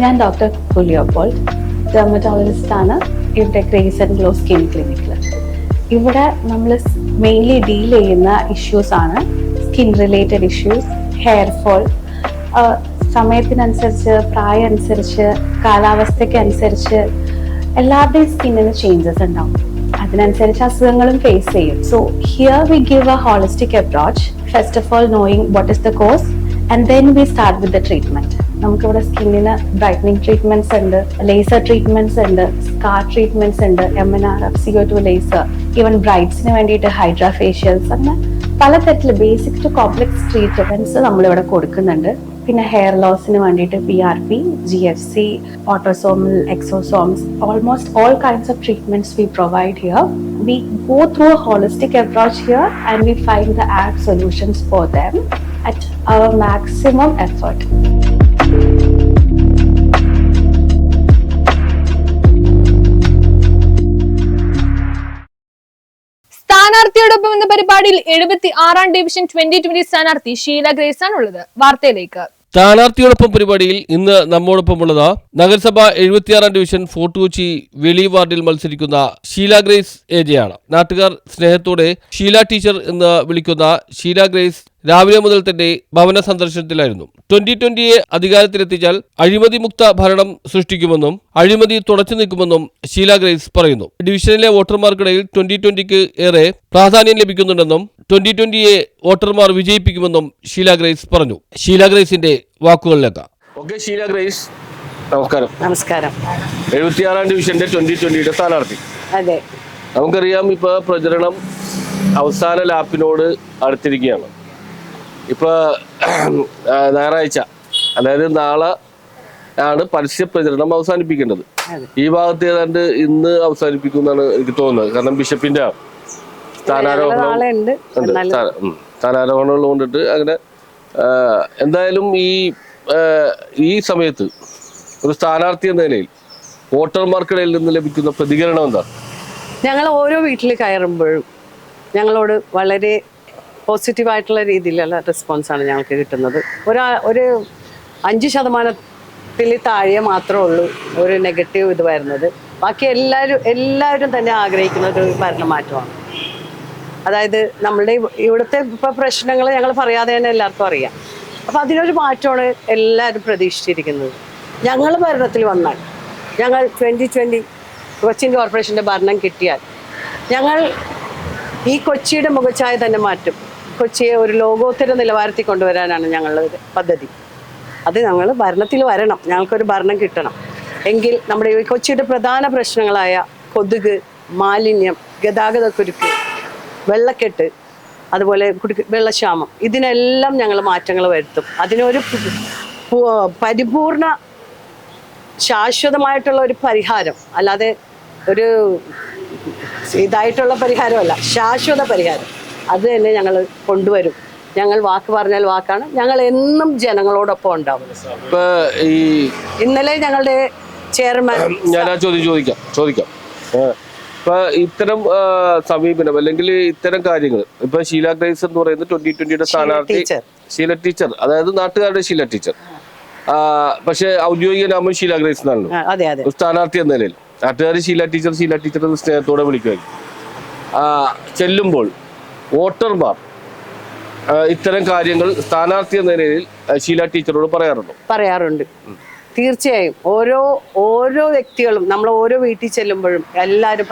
ഞാൻ doctor കുലിയോപോൾ, dermatologist ആണ് ഇവിടെ ഗ്രേസ് ആൻഡ് ഗ്ലോ സ്കിൻ ക്ലിനിക്കിൽ. ഇവിടെ നമ്മൾ മെയിൻലി ഡീൽ ചെയ്യുന്ന ഇഷ്യൂസ് ആണ് skin related issues, hair fall, സമയത്തിനനുസരിച്ച്, പ്രായം അനുസരിച്ച്, കാലാവസ്ഥയ്ക്ക് അനുസരിച്ച് എല്ലാവരുടെയും സ്കിന്നിന് ചേഞ്ചസ് ഉണ്ടാവും. അതിനനുസരിച്ച് അസുഖങ്ങളും ഫേസ് ചെയ്യും. So here we give A holistic approach. First of all knowing what is the cause and then we start with the treatment. നമുക്കിവിടെ സ്കിന്നിന് ബ്രൈറ്റനിങ് ട്രീറ്റ്മെന്റ്സ് ഉണ്ട്, ലേസർ ട്രീറ്റ്മെന്റ്സ് ഉണ്ട്, സ്കാർ ട്രീറ്റ്മെന്റ്സ് ഉണ്ട്, MNR, CO2 ലേസർ, ഈവൻ ബ്രൈഡ്സിന് വേണ്ടിയിട്ട് hydra facials, അങ്ങനെ പലതരത്തിൽ basic to complex treatments നമ്മളിവിടെ കൊടുക്കുന്നുണ്ട്. പിന്നെ ഹെയർ ലോസിന് വേണ്ടിയിട്ട് PRP, GFC, autosomal, exosomes, almost all kinds of treatments we provide here. We go through a holistic approach here and we find the apt solutions for them at our maximum effort. സ്ഥാനാർത്ഥിയോടൊപ്പം എന്ന പരിപാടിയിൽ 76ാം division 2020 സ്ഥാനാർത്ഥി Sheela grace ആണ് ഉള്ളത്. വാർത്തയിലേക്ക്. സ്ഥാനാർത്ഥിയോടൊപ്പം പരിപാടിയിൽ ഇന്ന് നമ്മോടൊപ്പമുള്ളത് നഗരസഭ 76ാം division fort Kochi വെളി വാർഡിൽ മത്സരിക്കുന്ന ഷീല ഗ്രേസ് AJ ആണ്. നാട്ടുകാർ സ്നേഹത്തോടെ ഷീല ടീച്ചർ എന്ന് വിളിക്കുന്ന ഷീല ഗ്രേസ് രാവിലെ മുതൽ തന്നെ ഭവന സന്ദർശനത്തിലായിരുന്നു. 2020യെ അധികാരത്തിലെത്തിച്ചാൽ അഴിമതി മുക്ത ഭരണം സൃഷ്ടിക്കുമെന്നും അഴിമതി തുടച്ചു നീക്കുമെന്നും ഷീല ഗ്രേസ് പറയുന്നു. ഡിവിഷനിലെ വോട്ടർമാർക്കിടയിൽ 2020ക്ക് ഏറെ പ്രാധാന്യം ലഭിക്കുന്നുണ്ടെന്നും 2020യെ വോട്ടർമാർ വിജയിപ്പിക്കുമെന്നും ഷീല ഗ്രേസ് പറഞ്ഞു. ഷീല ഗ്രേസിന്റെ വാക്കുകളിലേക്ക്. ഓക്കെ, ഷീല ഗ്രേസ് നമസ്കാരം. നമസ്കാരം. 76ാം ഡിവിഷന്റെ 2020യുടെ സ്ഥാനാർത്ഥി. അതെ, നമുക്കറിയാം, ഇപ്പൊ പ്രചരണം അവസാന ലാപ്പിനോട് അടുത്തിരിക്കുകയാണ്. ഇപ്പൊ ഞായറാഴ്ച, അതായത് നാളെ ആണ് പരസ്യ പ്രചരണം അവസാനിപ്പിക്കേണ്ടത്. ഈ ഭാഗത്ത് ഏതാണ്ട് ഇന്ന് അവസാനിപ്പിക്കുമെന്നാണ് എനിക്ക് തോന്നുന്നത്. കാരണം ബിഷപ്പിന്റെ സ്ഥാനാരോഹണം കൊണ്ടിട്ട് അങ്ങനെ എന്തായാലും ഈ സമയത്ത് ഒരു സ്ഥാനാർത്ഥി എന്ന നിലയിൽ വോട്ടർമാർക്കിടയിൽ നിന്ന് ലഭിക്കുന്ന പ്രതികരണം എന്താ? ഞങ്ങൾ ഓരോ വീട്ടിൽ കയറുമ്പോഴും ഞങ്ങളോട് വളരെ പോസിറ്റീവായിട്ടുള്ള രീതിയിലുള്ള റെസ്പോൺസാണ് ഞങ്ങൾക്ക് കിട്ടുന്നത്. ഒരു 5% താഴെ മാത്രമേ ഉള്ളൂ ഒരു നെഗറ്റീവ് ഇത് വരുന്നത്. ബാക്കി എല്ലാവരും തന്നെ ആഗ്രഹിക്കുന്ന ഒരു ഭരണമാറ്റമാണ്. അതായത് നമ്മളുടെ ഇവിടുത്തെ ഇപ്പോൾ പ്രശ്നങ്ങൾ ഞങ്ങൾ പറയാതെ തന്നെ എല്ലാവർക്കും അറിയാം. അപ്പം അതിനൊരു മാറ്റമാണ് എല്ലാവരും പ്രതീക്ഷിച്ചിരിക്കുന്നത്. ഞങ്ങൾ ഭരണത്തിൽ വന്നാൽ, ഞങ്ങൾ 2020 കൊച്ചിൻ കോർപ്പറേഷൻ്റെ ഭരണം കിട്ടിയാൽ ഞങ്ങൾ ഈ കൊച്ചിയുടെ മുഖച്ഛായ തന്നെ മാറ്റും. കൊച്ചിയെ ഒരു ലോകോത്തര നിലവാരത്തിൽ കൊണ്ടുവരാനാണ് ഞങ്ങളുടെ പദ്ധതി. അത് ഞങ്ങൾ ഭരണത്തിൽ വരണം, ഞങ്ങൾക്കൊരു ഭരണം കിട്ടണം. എങ്കിൽ നമ്മുടെ ഈ കൊച്ചിയുടെ പ്രധാന പ്രശ്നങ്ങളായ കൊതുക്, മാലിന്യം, ഗതാഗതക്കുരുക്ക്, വെള്ളക്കെട്ട്, അതുപോലെ വെള്ളക്ഷാമം, ഇതിനെല്ലാം ഞങ്ങൾ മാറ്റങ്ങൾ വരുത്തും. അതിനൊരു പരിപൂർണ ശാശ്വതമായിട്ടുള്ള ഒരു പരിഹാരം, അല്ലാതെ ഒരു ഇതായിട്ടുള്ള പരിഹാരമല്ല, ശാശ്വത പരിഹാരം അത് തന്നെ ഞങ്ങൾ കൊണ്ടുവരും. ഞങ്ങൾ വാക്ക് പറഞ്ഞാൽ വാക്കാണ്. ഞങ്ങൾ എന്നും ജനങ്ങളോടൊപ്പം ഉണ്ടാവും. ഇന്നലെ ഞങ്ങളുടെ ചെയർമാൻ, ഞാൻ ആ ചോദിക്കാം ഇപ്പൊ ഇത്തരം സമീപനം അല്ലെങ്കിൽ ഇത്തരം കാര്യങ്ങൾ, ഇപ്പൊ ഷീല ഗ്രേസ് എന്ന് പറയുന്നത് 2020യുടെ സ്ഥാനാർത്ഥി ഷീല ടീച്ചർ, അതായത് നാട്ടുകാരുടെ ഷീല ടീച്ചർ, പക്ഷെ ഔദ്യോഗിക നാമം ഷീല ഗ്രേസ് എന്നാണല്ലോ. സ്ഥാനാർത്ഥി എന്ന നിലയിൽ നാട്ടുകാർ ഷീല ടീച്ചർ എന്ന് സ്നേഹത്തോടെ വിളിക്കുമായിരിക്കും. ചെല്ലുമ്പോൾ വോട്ടർമാർ ഇത്തരം കാര്യങ്ങൾ സ്ഥാനാർത്ഥി എന്ന നിലയിൽ ഷീല ടീച്ചറോട് പറയാറുണ്ട്. തീർച്ചയായും ഓരോ വ്യക്തികളും, നമ്മൾ ഓരോ വീട്ടിൽ ചെല്ലുമ്പോഴും എല്ലാവരും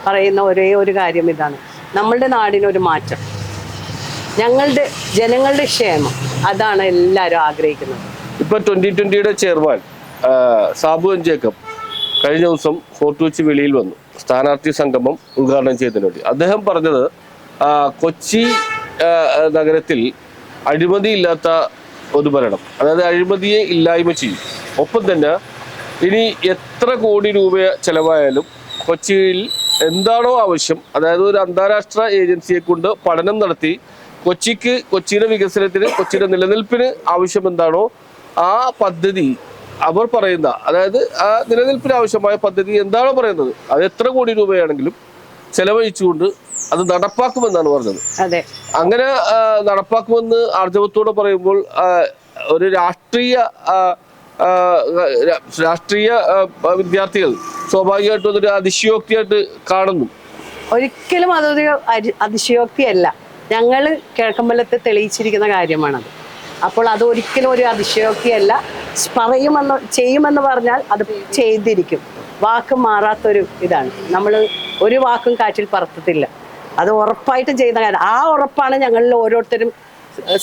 പറയുന്ന ഒരേ ഒരു കാര്യം ഇതാണ്: നമ്മളുടെ നാടിനൊരു മാറ്റം, ഞങ്ങളുടെ ജനങ്ങളുടെ ക്ഷേമം, അതാണ് എല്ലാവരും ആഗ്രഹിക്കുന്നത്. ഇപ്പൊ 2020യുടെ ചെയർമാൻ സാബു എൻ ജേക്കബ് കഴിഞ്ഞ ദിവസം ഫോർട്ട് കൊച്ചി വെളിയിൽ വന്നു സ്ഥാനാർത്ഥി സംഗമം ഉദ്ഘാടനം ചെയ്തതിന് വേണ്ടി. അദ്ദേഹം പറഞ്ഞത് കൊച്ചി നഗരത്തിൽ അഴിമതിയില്ലാത്ത ഒരു ഭരണം, അതായത് അഴിമതിയെ ഇല്ലായ്മ ചെയ്യും. ഒപ്പം തന്നെ ഇനി എത്ര കോടി രൂപ ചെലവായാലും കൊച്ചിയിൽ എന്താണോ ആവശ്യം, അതായത് ഒരു അന്താരാഷ്ട്ര ഏജൻസിയെ കൊണ്ട് പഠനം നടത്തി കൊച്ചിയുടെ വികസനത്തിന്, കൊച്ചിയുടെ നിലനിൽപ്പിന് ആവശ്യം എന്താണോ ആ പദ്ധതി അവർ പറയുന്ന, അതായത് ആ നിലനിൽപ്പിന് ആവശ്യമായ പദ്ധതി എന്താണോ പറയുന്നത്, അത് എത്ര കോടി രൂപയാണെങ്കിലും ചെലവഴിച്ചുകൊണ്ട് അത് നടപ്പാക്കുമെന്നാണ് പറഞ്ഞത്. അങ്ങനെ നടപ്പാക്കുമെന്ന് ആർജവത്തോടെ പറയുമ്പോൾ ഒരു രാഷ്ട്രീയ രാഷ്ട്രീയ വിദ്യാർത്ഥികൾ സ്വാഭാവികമായിട്ടും അതൊരു അതിശയോക്തിയായിട്ട് കാണുന്നു. ഒരിക്കലും അതൊരു അതിശയോക്തിയല്ല. ഞങ്ങൾ കിഴക്കമ്പലത്ത് തെളിയിച്ചിരിക്കുന്ന കാര്യമാണത്. അപ്പോൾ അത് ഒരിക്കലും ഒരു അതിശയോക്തിയല്ല. ചെയ്യുമെന്ന് പറഞ്ഞാൽ അത് ചെയ്തിരിക്കും. വാക്ക് മാറാത്തൊരു ഇതാണ്. നമ്മൾ ഒരു വാക്കും കാറ്റിൽ പറത്തത്തില്ല. അത് ഉറപ്പായിട്ടും ചെയ്യുന്ന കാര്യം. ആ ഉറപ്പാണ് ഞങ്ങളിൽ ഓരോരുത്തരും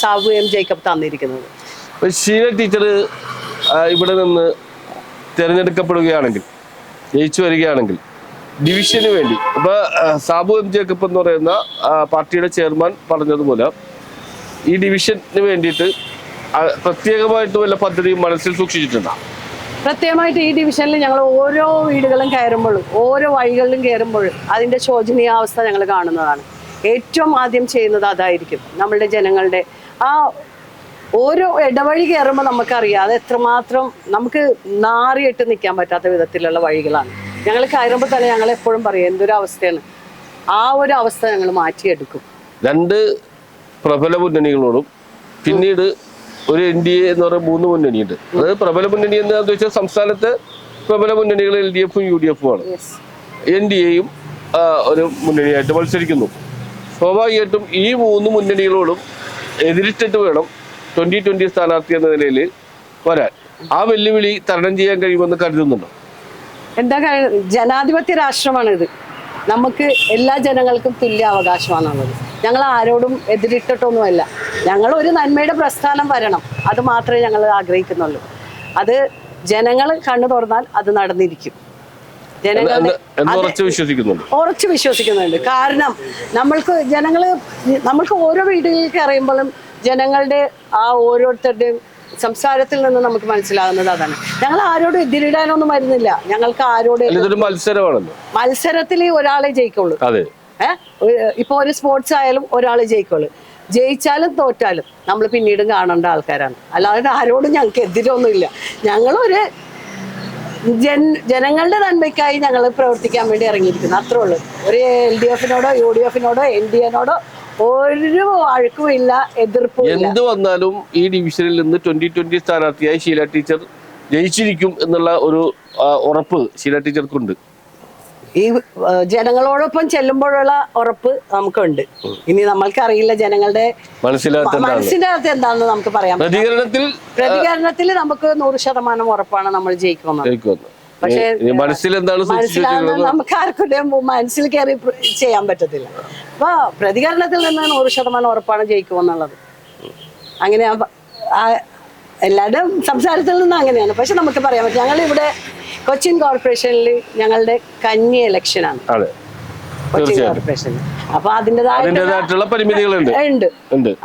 സാബു എം ജേക്കബ് തന്നിരിക്കുന്നത്. ഷീല ടീച്ചർ ഇവിടെ നിന്ന് തിരഞ്ഞെടുക്കപ്പെടുകയാണെങ്കിൽ, ജയിച്ചു വരികയാണെങ്കിൽ ഡിവിഷന് വേണ്ടി, ഇപ്പൊ സാബു എം ജേക്കബ് എന്ന് പറയുന്ന പാർട്ടിയുടെ ചെയർമാൻ പറഞ്ഞതുപോലെ ഈ ഡിവിഷന് വേണ്ടിയിട്ട് പ്രത്യേകമായിട്ട് വല്ല പദ്ധതിയും മനസ്സിൽ സൂക്ഷിച്ചിട്ടുണ്ടോ? പ്രത്യേകമായിട്ട് ഈ ഡിവിഷനിൽ ഞങ്ങൾ ഓരോ വീടുകളും കയറുമ്പോഴും ഓരോ വഴികളിലും കയറുമ്പോഴും അതിൻ്റെ ശോചനീയാവസ്ഥ ഞങ്ങൾ കാണുന്നതാണ്. ഏറ്റവും ആദ്യം ചെയ്യുന്നത് അതായിരിക്കും. നമ്മളുടെ ജനങ്ങളുടെ ആ ഓരോ ഇടവഴി കയറുമ്പോൾ നമുക്കറിയാം അത് എത്രമാത്രം നമുക്ക് നാറിയിട്ട് നിൽക്കാൻ പറ്റാത്ത വിധത്തിലുള്ള വഴികളാണ്. ഞങ്ങൾ കയറുമ്പോൾ തന്നെ ഞങ്ങൾ എപ്പോഴും പറയും എന്തൊരു അവസ്ഥയാണ്. ആ ഒരു അവസ്ഥ ഞങ്ങൾ മാറ്റിയെടുക്കും. രണ്ട് പ്രബല മുന്നണികളോടും പിന്നീട് ഒരു NDA എന്ന് പറയുന്ന 3 മുന്നണിയുണ്ട്. അതായത് പ്രബല മുന്നണി എന്ന് വെച്ചാൽ സംസ്ഥാനത്തെ പ്രബല മുന്നണികൾ LDF-ഉം UDF-ഉം ആണ്. NDA-യും ഒരു മുന്നണിയായിട്ട് മത്സരിക്കുന്നു. സ്വാഭാവികമായിട്ടും ഈ 3 മുന്നണികളോടും എതിരിട്ടിട്ട് വേണം 2020 സ്ഥാനാർത്ഥി എന്ന നിലയിൽ വരാൻ. ആ വെല്ലുവിളി തരണം ചെയ്യാൻ കഴിയുമെന്ന് കരുതുന്നുണ്ടോ? എന്താ ജനാധിപത്യ രാഷ്ട്രമാണിത്. നമുക്ക് എല്ലാ ജനങ്ങൾക്കും തുല്യ അവകാശമാണുള്ളത്. ഞങ്ങൾ ആരോടും എതിരിട്ടിട്ടൊന്നുമല്ല. ഞങ്ങൾ ഒരു നന്മയുടെ പ്രസ്ഥാനം വരണം, അത് മാത്രമേ ഞങ്ങൾ ആഗ്രഹിക്കുന്നുള്ളൂ. അത് ജനങ്ങൾ കണ്ണു തുറന്നാൽ അത് നടന്നിരിക്കും. ഉറച്ചു വിശ്വസിക്കുന്നുണ്ട്. കാരണം നമ്മൾക്ക് ഓരോ വീടുകളിലേക്ക് അറിയുമ്പോഴും ജനങ്ങളുടെ ആ ഓരോരുത്തരുടെയും സംസാരത്തിൽ നിന്ന് നമുക്ക് മനസ്സിലാകുന്നത് അതാണ്. ഞങ്ങൾ ആരോടും എതിരിടാനൊന്നും വരുന്നില്ല. ഞങ്ങൾക്ക് ആരോടും മത്സരത്തിൽ ഒരാളെ ജയിക്കുള്ളൂ. ഇപ്പൊ ഒരു സ്പോർട്സ് ആയാലും ഒരാളെ ജയിക്കുള്ളൂ. ജയിച്ചാലും തോറ്റാലും നമ്മൾ പിന്നീടും കാണേണ്ട ആൾക്കാരാണ്. അല്ലാതെ ആരോടും ഞങ്ങൾക്ക് എതിരൊന്നുമില്ല. ഞങ്ങളൊരു ജനങ്ങളുടെ നന്മയ്ക്കായി ഞങ്ങൾ പ്രവർത്തിക്കാൻ വേണ്ടി ഇറങ്ങിയിരിക്കുന്നു, അത്രേ ഉള്ളൂ. ഒരു LDF-നോടോ UDF-നോടോ NDA-നോടോ ഒരു വഴക്കുമില്ല, എതിർപ്പും. എന്ത് വന്നാലും ഈ ഡിവിഷനിൽ നിന്ന് 2020 സ്ഥാനാർത്ഥിയായി ഷീല ടീച്ചർ ജയിച്ചിരിക്കും എന്നുള്ള ഒരു ഉറപ്പ് ഷീല ടീച്ചർക്കുണ്ട്. ഈ ജനങ്ങളോടൊപ്പം ചെല്ലുമ്പോഴുള്ള ഉറപ്പ് നമുക്കുണ്ട്. ഇനി നമ്മൾക്കറിയില്ല ജനങ്ങളുടെ മനസ്സിന്റെ അകത്ത് എന്താണെന്ന് നമുക്ക് പറയാം. പ്രതികരണത്തിൽ നമുക്ക് 100% ഉറപ്പാണ് നമ്മൾ ജയിക്കുമെന്ന്. പക്ഷേ നമുക്ക് ആർക്കും മനസ്സിൽ കയറി ചെയ്യാൻ പറ്റത്തില്ല. അപ്പൊ പ്രതികരണത്തിൽ നിന്ന് 100% ഉറപ്പാണ് ജയിക്കുമെന്നുള്ളത്. അങ്ങനെ എല്ലാവരുടെയും സംസാരത്തിൽ നിന്ന് അങ്ങനെയാണ്. പക്ഷെ നമുക്ക് പറയാൻ പറ്റും. ഞങ്ങളിവിടെ കൊച്ചിൻ കോർപ്പറേഷനിൽ ഞങ്ങളുടെ കന്നി ഇലക്ഷനാണ് കൊച്ചിൻ കോർപ്പറേഷനിൽ. അപ്പൊ അതിൻ്റെതായിട്ടുള്ള പരിമിതികളുണ്ട്.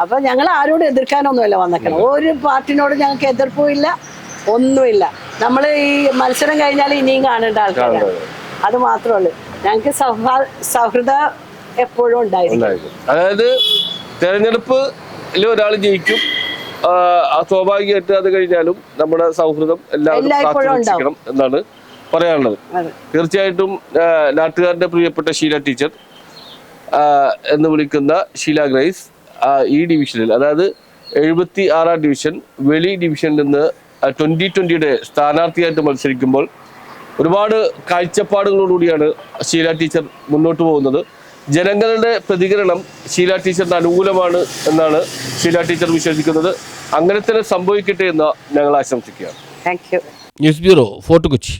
അപ്പൊ ഞങ്ങൾ ആരോടും എതിർക്കാനൊന്നുമല്ല വന്നേക്കണം. ഒരു പാർട്ടിനോട് ഞങ്ങൾക്ക് എതിർപ്പുമില്ല, ഒന്നുമില്ല. നമ്മൾ ഈ മത്സരം കഴിഞ്ഞാൽ ഇനിയും കാണേണ്ട ആൾക്കാരാണ്. അത് മാത്രമേ ഉള്ളൂ. ഞങ്ങൾക്ക് സൗഹൃദ എപ്പോഴും ഉണ്ടായിരിക്കും. അതായത് തെരഞ്ഞെടുപ്പിൽ ഒരാൾ ജയിക്കും, സ്വാഭാവികമായിട്ട് അത് കഴിഞ്ഞാലും നമ്മുടെ സൗഹൃദം എല്ലാവരും എന്നാണ് പറയാനുള്ളത്. തീർച്ചയായിട്ടും നാട്ടുകാരുടെ പ്രിയപ്പെട്ട ഷീല ടീച്ചർ എന്ന് വിളിക്കുന്ന ഷീല ഗ്രേസ് ഈ ഡിവിഷനിൽ, അതായത് 76-ാം ഡിവിഷൻ വെളി ഡിവിഷനിൽ നിന്ന് 2020-യുടെ സ്ഥാനാർത്ഥിയായിട്ട് മത്സരിക്കുമ്പോൾ ഒരുപാട് കാഴ്ചപ്പാടുകളോടുകൂടിയാണ് ഷീല ടീച്ചർ മുന്നോട്ട് പോകുന്നത്. ജനങ്ങളുടെ പ്രതികരണം ഷീല ടീച്ചറിന് അനുകൂലമാണ് എന്നാണ് ഷീല ടീച്ചർ വിശ്വസിക്കുന്നത്. അങ്ങനെ തന്നെ സംഭവിക്കട്ടെ എന്ന് ഞങ്ങൾ ആശംസിക്കുകയാണ്. Thank you. News bureau, fort Kochi.